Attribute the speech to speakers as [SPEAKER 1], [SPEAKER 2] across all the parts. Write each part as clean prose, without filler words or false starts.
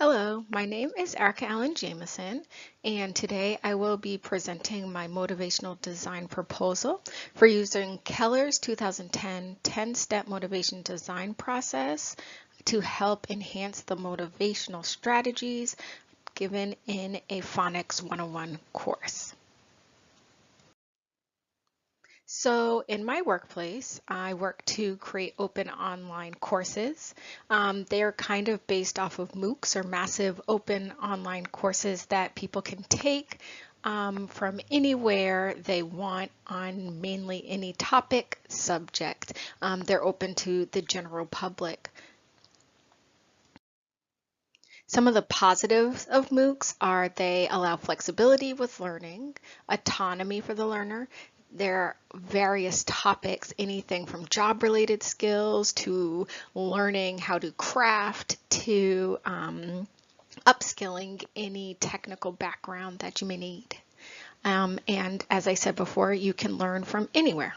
[SPEAKER 1] Hello, my name is AllenJamison, and today I will be presenting my motivational design proposal for using Keller's 2010 10-step motivation design process to help enhance the motivational strategies given in a Phonics 101 course. So in my workplace, I work to create open online courses. They're kind of based off of MOOCs or massive open online courses that people can take from anywhere they want on mainly any topic subject. They're open to the general public. Some of the positives of MOOCs are they allow flexibility with learning, autonomy for the learner. There are various topics, anything from job-related skills to learning how to craft to upskilling any technical background that you may need. And as I said before, you can learn from anywhere.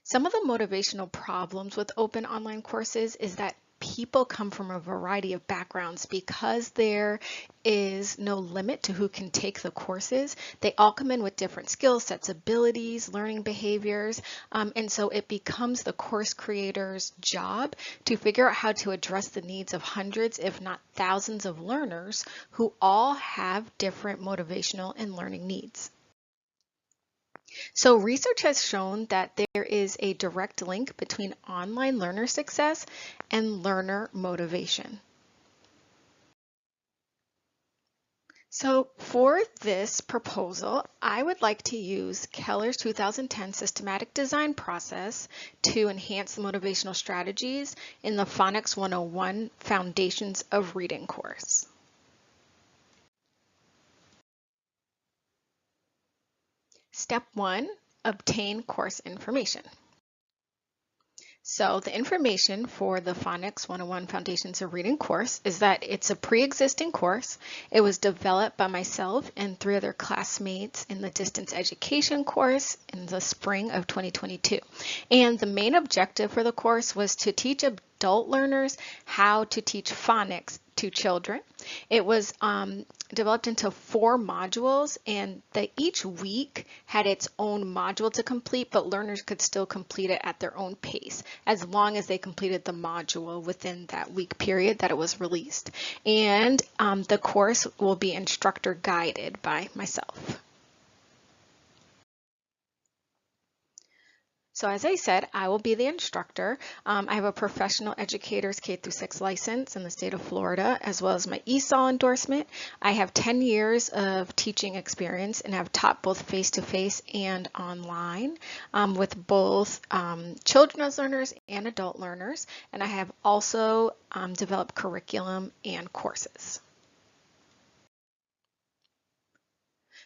[SPEAKER 1] Some of the motivational problems with open online courses is that people come from a variety of backgrounds. Because there is no limit to who can take the courses, they all come in with different skill sets, abilities, learning behaviors, and so it becomes the course creator's job to figure out how to address the needs of hundreds, if not thousands of learners who all have different motivational and learning needs. So research has shown that there is a direct link between online learner success and learner motivation. So for this proposal, I would like to use Keller's 2010 systematic design process to enhance the motivational strategies in the Phonics 101 Foundations of Reading course. Step 1, obtain course information. So the information for the Phonics 101 Foundations of Reading course is that it's a pre-existing course. It was developed by myself and 3 other classmates in the distance education course in the spring of 2022. And the main objective for the course was to teach adult learners how to teach phonics to children. It was developed into 4 modules, and each week had its own module to complete, but learners could still complete it at their own pace as long as they completed the module within that week period that it was released. And the course will be instructor guided by myself. So as I said, I will be the instructor. I have a professional educator's K-6 license in the state of Florida, as well as my ESOL endorsement. I have 10 years of teaching experience and have taught both face-to-face and online with both children as learners and adult learners. And I have also developed curriculum and courses.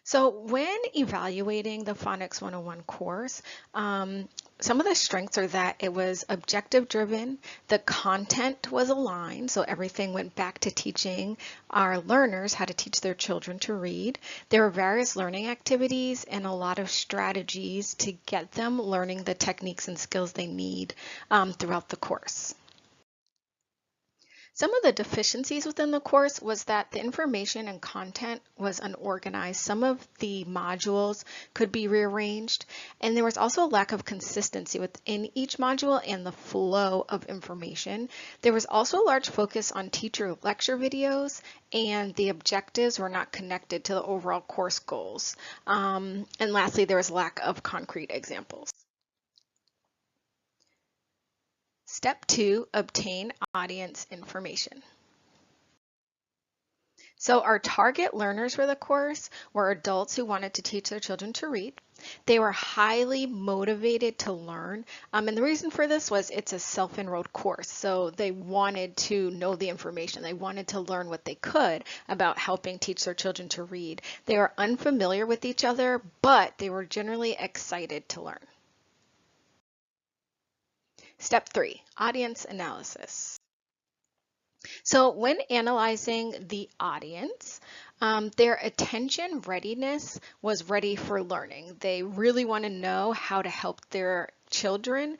[SPEAKER 1] So when evaluating the Phonics 101 course, some of the strengths are that it was objective driven, the content was aligned, so everything went back to teaching our learners how to teach their children to read. There were various learning activities and a lot of strategies to get them learning the techniques and skills they need throughout the course. Some of the deficiencies within the course was that the information and content was unorganized. Some of the modules could be rearranged, and there was also a lack of consistency within each module and the flow of information. There was also a large focus on teacher lecture videos, and the objectives were not connected to the overall course goals. And lastly, there was lack of concrete examples. Step 2, obtain audience information. So our target learners for the course were adults who wanted to teach their children to read. They were highly motivated to learn, and the reason for this was it's a self-enrolled course, so they wanted to know the information. They wanted to learn what they could about helping teach their children to read. They were unfamiliar with each other, but they were generally excited to learn. Step 3, audience analysis. So when analyzing the audience, their attention readiness was ready for learning. They really want to know how to help their children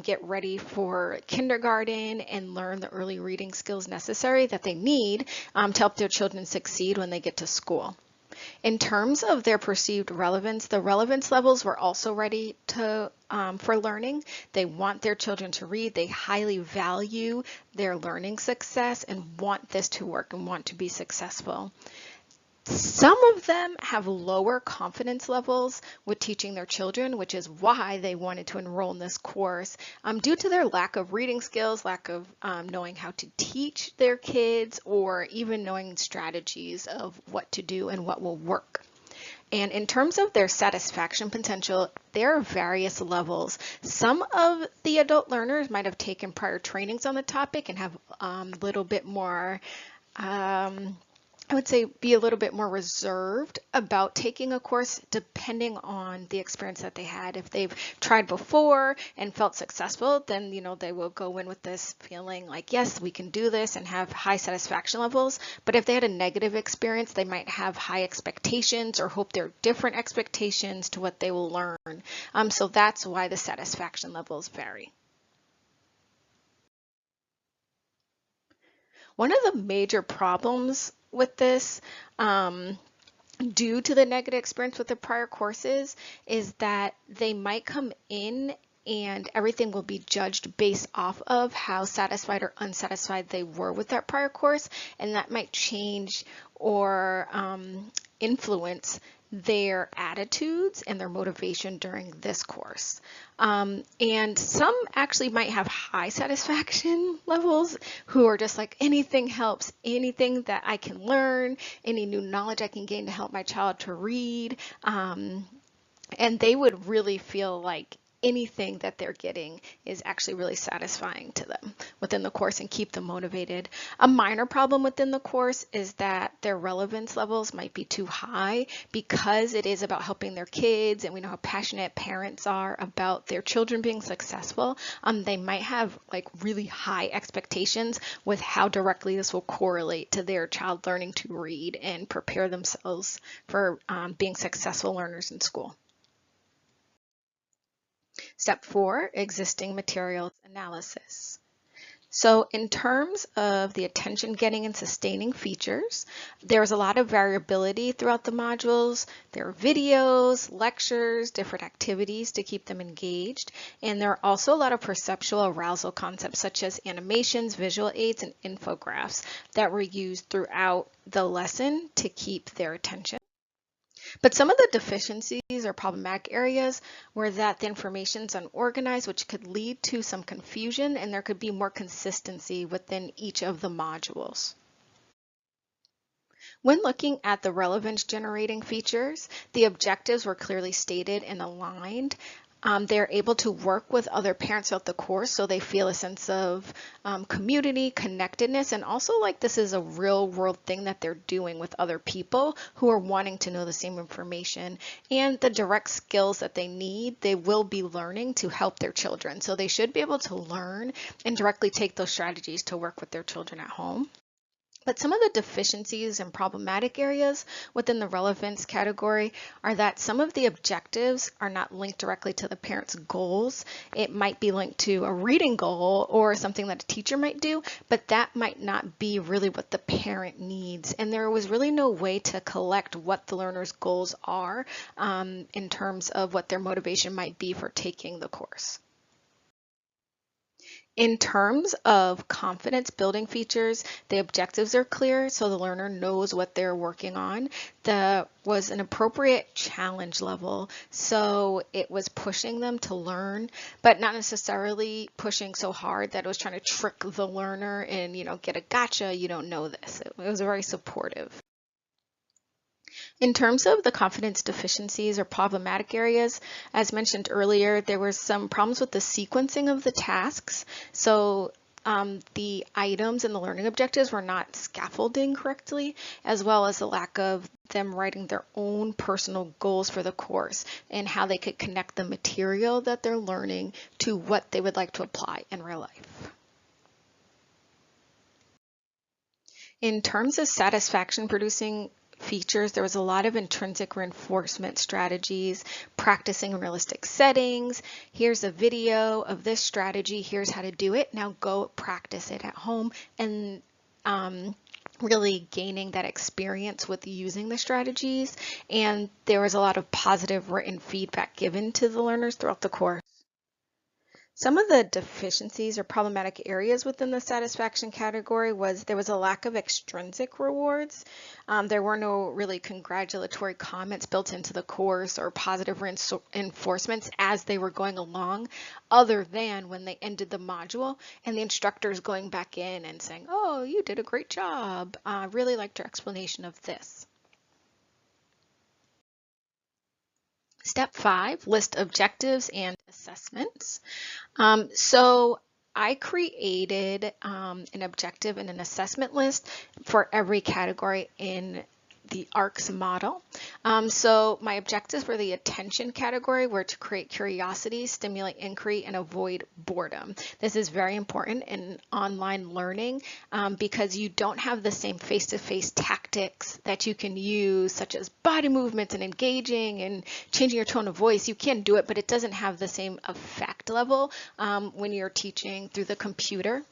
[SPEAKER 1] get ready for kindergarten and learn the early reading skills necessary that they need to help their children succeed when they get to school. In terms of their perceived relevance, the relevance levels were also ready for learning. They want their children to read. They highly value their learning success and want this to work and want to be successful. Some of them have lower confidence levels with teaching their children, which is why they wanted to enroll in this course, due to their lack of reading skills, lack of knowing how to teach their kids, or even knowing strategies of what to do and what will work. And in terms of their satisfaction potential, there are various levels. Some of the adult learners might have taken prior trainings on the topic and have a little bit more I would say be a little bit more reserved about taking a course depending on the experience that they had. If they've tried before and felt successful, then they will go in with this feeling like, yes, we can do this and have high satisfaction levels. But if they had a negative experience, they might have high expectations or hope there are different expectations to what they will learn. So that's why the satisfaction levels vary. One of the major problems with this, due to the negative experience with the prior courses, is that they might come in and everything will be judged based off of how satisfied or unsatisfied they were with that prior course, and that might change or influence their attitudes and their motivation during this course. And some actually might have high satisfaction levels who are just like, anything helps, anything that I can learn, any new knowledge I can gain to help my child to read. And they would really feel like anything that they're getting is actually really satisfying to them within the course and keep them motivated. A minor problem within the course is that their relevance levels might be too high because it is about helping their kids, and we know how passionate parents are about their children being successful. They might have like really high expectations with how directly this will correlate to their child learning to read and prepare themselves for being successful learners in school. Step 4, existing materials analysis. So in terms of the attention getting and sustaining features, there's a lot of variability throughout the modules. There are videos, lectures, different activities to keep them engaged. And there are also a lot of perceptual arousal concepts such as animations, visual aids, and infographics that were used throughout the lesson to keep their attention. But some of the deficiencies or problematic areas were that the information is unorganized, which could lead to some confusion, and there could be more consistency within each of the modules. When looking at the relevance generating features, the objectives were clearly stated and aligned. They're able to work with other parents throughout the course, so they feel a sense of community, connectedness, and also like this is a real world thing that they're doing with other people who are wanting to know the same information. And the direct skills that they need, they will be learning to help their children. So they should be able to learn and directly take those strategies to work with their children at home. But some of the deficiencies and problematic areas within the relevance category are that some of the objectives are not linked directly to the parent's goals. It might be linked to a reading goal or something that a teacher might do, but that might not be really what the parent needs. And there was really no way to collect what the learner's goals are in terms of what their motivation might be for taking the course. In terms of confidence building features, the objectives are clear so the learner knows what they're working on. There was an appropriate challenge level, so it was pushing them to learn, but not necessarily pushing so hard that it was trying to trick the learner and, get a gotcha, you don't know this. It was very supportive. In terms of the confidence deficiencies or problematic areas, as mentioned earlier, there were some problems with the sequencing of the tasks. So the items and the learning objectives were not scaffolding correctly, as well as the lack of them writing their own personal goals for the course and how they could connect the material that they're learning to what they would like to apply in real life. In terms of satisfaction producing features. There was a lot of intrinsic reinforcement strategies, practicing in realistic settings. Here's a video of this strategy. Here's how to do it. Now go practice it at home, and really gaining that experience with using the strategies. And there was a lot of positive written feedback given to the learners throughout the course. Some of the deficiencies or problematic areas within the satisfaction category was there was a lack of extrinsic rewards. There were no really congratulatory comments built into the course or positive reinforcements as they were going along, other than when they ended the module and the instructors going back in and saying, "Oh, you did a great job. I really liked your explanation of this." Step 5, list objectives and assessments. So I created an objective and an assessment list for every category in the ARCS model. So my objectives for the attention category were to create curiosity, stimulate inquiry, and avoid boredom. This is very important in online learning because you don't have the same face-to-face tactics that you can use, such as body movements and engaging and changing your tone of voice. You can do it, but it doesn't have the same effect level when you're teaching through the computer.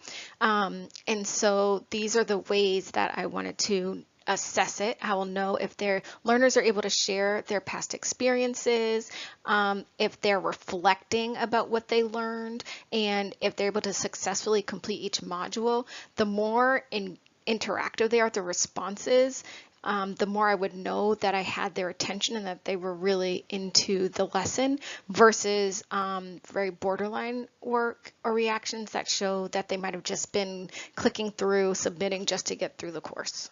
[SPEAKER 1] And so these are the ways that I wanted to assess it. I will know if their learners are able to share their past experiences, if they're reflecting about what they learned, and if they're able to successfully complete each module. The more interactive they are, the responses, the more I would know that I had their attention and that they were really into the lesson, versus very borderline work or reactions that show that they might have just been clicking through, submitting just to get through the course.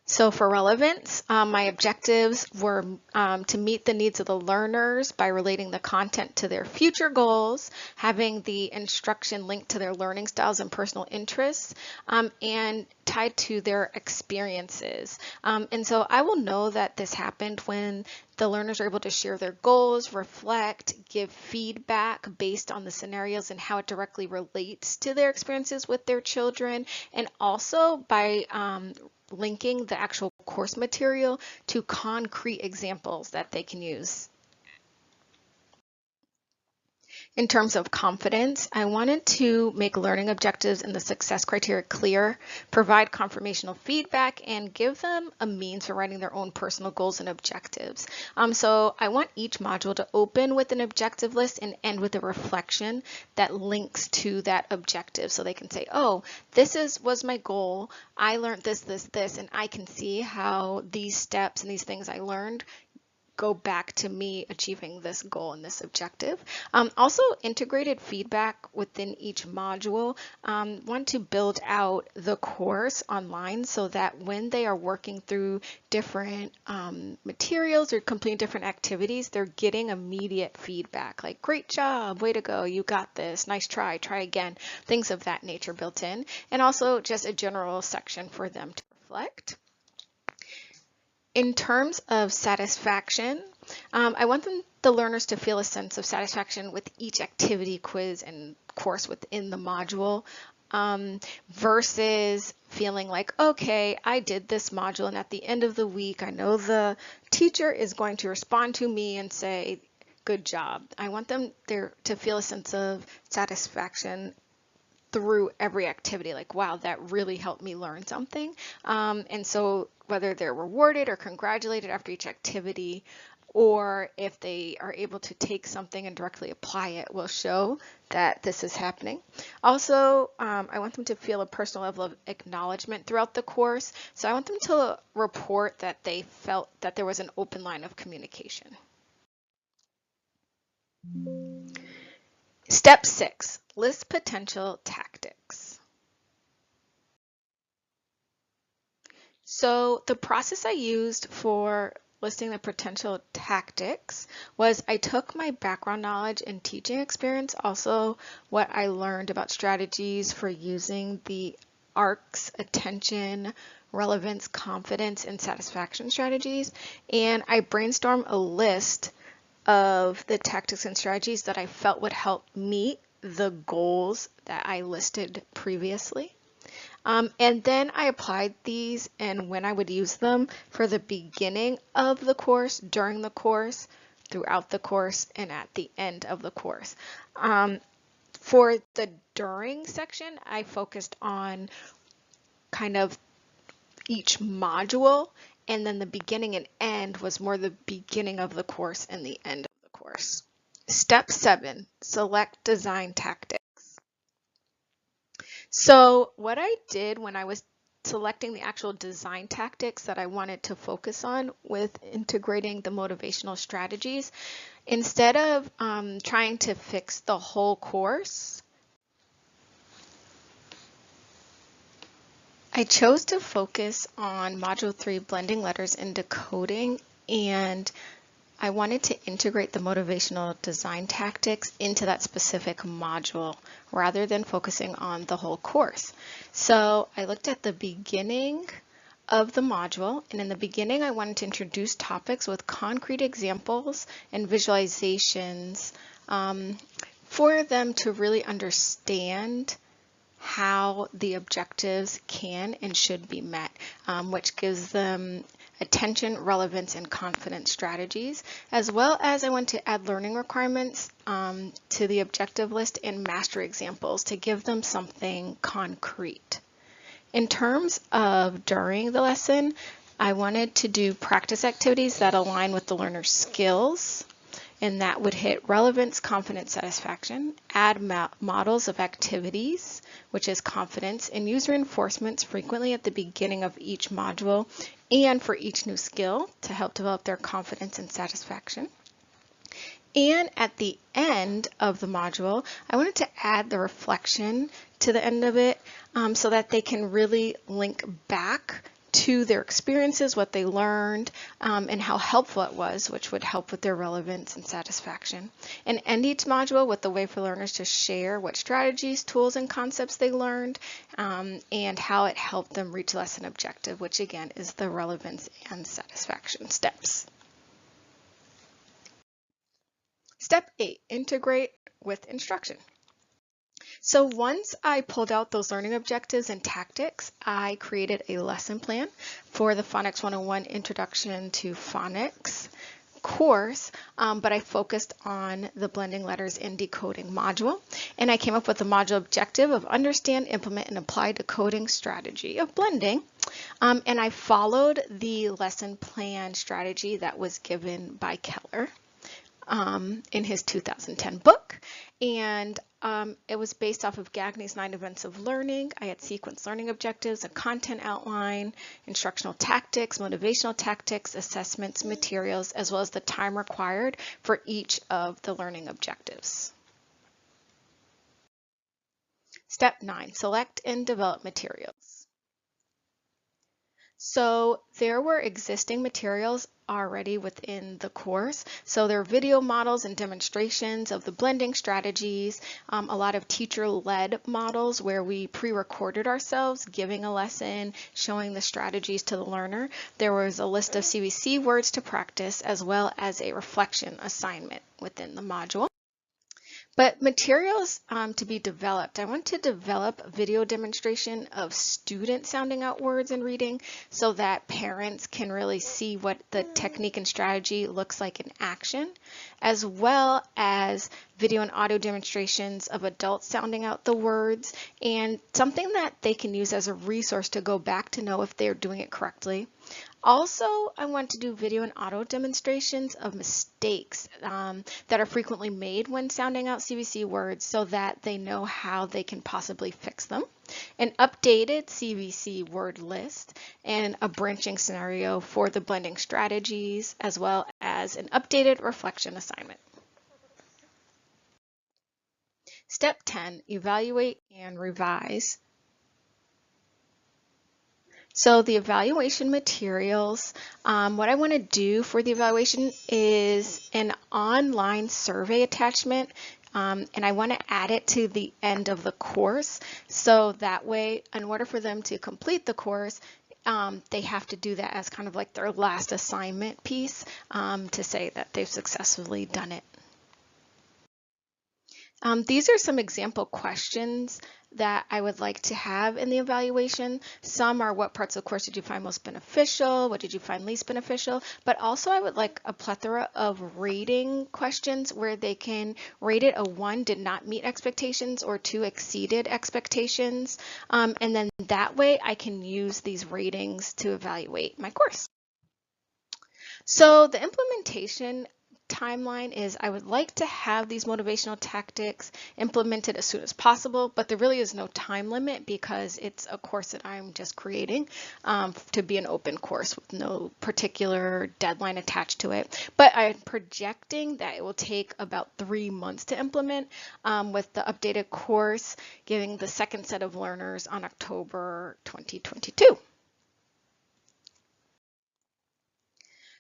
[SPEAKER 1] So for relevance, my objectives were to meet the needs of the learners by relating the content to their future goals, having the instruction linked to their learning styles and personal interests, and tied to their experiences. And so I will know that this happened when the learners are able to share their goals, reflect, give feedback based on the scenarios and how it directly relates to their experiences with their children, and also by linking the actual course material to concrete examples that they can use. In terms of confidence, I wanted to make learning objectives and the success criteria clear, provide confirmational feedback, and give them a means for writing their own personal goals and objectives. So I want each module to open with an objective list and end with a reflection that links to that objective, so they can say, oh, this was my goal, I learned this, and I can see how these steps and these things I learned go back to me achieving this goal and this objective. Also, integrated feedback within each module. Want to build out the course online so that when they are working through different materials or completing different activities, they're getting immediate feedback like, great job, way to go, you got this, nice try again, things of that nature built in. And also just a general section for them to reflect. In terms of satisfaction, I want the learners to feel a sense of satisfaction with each activity, quiz, and course within the module, versus feeling like, okay, I did this module and at the end of the week, I know the teacher is going to respond to me and say, good job. I want them there to feel a sense of satisfaction through every activity, like, wow, that really helped me learn something. And so whether they're rewarded or congratulated after each activity, or if they are able to take something and directly apply it, will show that this is happening. Also, I want them to feel a personal level of acknowledgement throughout the course. So I want them to report that they felt that there was an open line of communication. Step 6, list potential tactics. So the process I used for listing the potential tactics was I took my background knowledge and teaching experience, also what I learned about strategies for using the ARCS attention, relevance, confidence, and satisfaction strategies, and I brainstormed a list of the tactics and strategies that I felt would help meet the goals that I listed previously. And then I applied these and when I would use them for the beginning of the course, during the course, throughout the course, and at the end of the course. For the during section, I focused on kind of each module, and then the beginning and end was more the beginning of the course and the end of the course. Step 7, select design tactics. So what I did when I was selecting the actual design tactics that I wanted to focus on with integrating the motivational strategies, instead of trying to fix the whole course, I chose to focus on Module 3, blending letters and decoding, and I wanted to integrate the motivational design tactics into that specific module rather than focusing on the whole course. So I looked at the beginning of the module, and in the beginning I wanted to introduce topics with concrete examples and visualizations for them to really understand how the objectives can and should be met, which gives them attention, relevance, and confidence strategies, as well as I want to add learning requirements to the objective list and mastery examples to give them something concrete. In terms of during the lesson, I wanted to do practice activities that align with the learner's skills, and that would hit relevance, confidence, satisfaction, add models of activities, which is confidence, and use reinforcements frequently at the beginning of each module and for each new skill to help develop their confidence and satisfaction. And at the end of the module, I wanted to add the reflection to the end of it so that they can really link back to their experiences, what they learned, and how helpful it was, which would help with their relevance and satisfaction. And end each module with a way for learners to share what strategies, tools, and concepts they learned, and how it helped them reach lesson objective, which again is the relevance and satisfaction steps. Step 8, integrate with instruction. So once I pulled out those learning objectives and tactics, I created a lesson plan for the Phonics 101 Introduction to Phonics course, but I focused on the blending letters and decoding module, and I came up with the module objective of understand, implement, and apply decoding strategy of blending, and I followed the lesson plan strategy that was given by Keller in his 2010 book, and it was based off of Gagney's 9 events of learning. I had sequence learning objectives, a content outline, instructional tactics, motivational tactics, assessments, materials, as well as the time required for each of the learning objectives. Step 9, select and develop materials. So there were existing materials already within the course. So there are video models and demonstrations of the blending strategies, a lot of teacher-led models where we pre-recorded ourselves giving a lesson, showing the strategies to the learner. There was a list of CVC words to practice as well as a reflection assignment within the module. But materials to be developed. I want to develop a video demonstration of students sounding out words and reading so that parents can really see what the technique and strategy looks like in action, as well as video and audio demonstrations of adults sounding out the words, and something that they can use as a resource to go back to know if they're doing it correctly. Also, I want to do video and audio demonstrations of mistakes that are frequently made when sounding out CVC words so that they know how they can possibly fix them. An updated CVC word list and a branching scenario for the blending strategies, as well as an updated reflection assignment. Step 10, evaluate and revise. So the evaluation materials, what I want to do for the evaluation is an online survey attachment, and I want to add it to the end of the course. So that way, in order for them to complete the course, they have to do that as kind of like their last assignment piece to say that they've successfully done it. These are some example questions that I would like to have in the evaluation. Some are, what parts of the course did you find most beneficial? What did you find least beneficial? But also I would like a plethora of rating questions where they can rate it a 1, did not meet expectations, or 2, exceeded expectations. And then that way I can use these ratings to evaluate my course. So the implementation timeline is, I would like to have these motivational tactics implemented as soon as possible, but there really is no time limit because it's a course that I'm just creating to be an open course with no particular deadline attached to it. But I'm projecting that it will take about 3 months to implement, with the updated course giving the second set of learners on October 2022.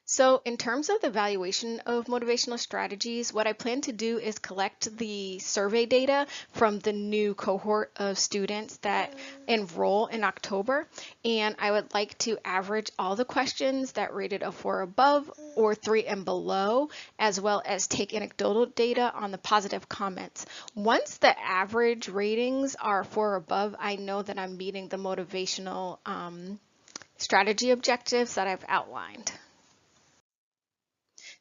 [SPEAKER 1] So in terms of the evaluation of motivational strategies, what I plan to do is collect the survey data from the new cohort of students that enroll in October. And I would like to average all the questions that rated a 4 above or 3 and below, as well as take anecdotal data on the positive comments. Once the average ratings are 4 above, I know that I'm meeting the motivational strategy objectives that I've outlined.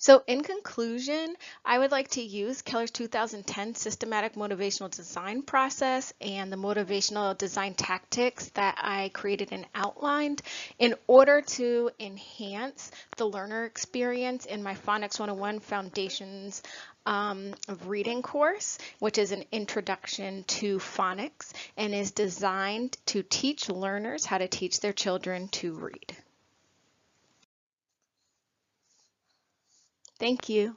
[SPEAKER 1] So in conclusion, I would like to use Keller's 2010 systematic motivational design process and the motivational design tactics that I created and outlined in order to enhance the learner experience in my Phonics 101 Foundations of Reading course, which is an introduction to phonics and is designed to teach learners how to teach their children to read. Thank you.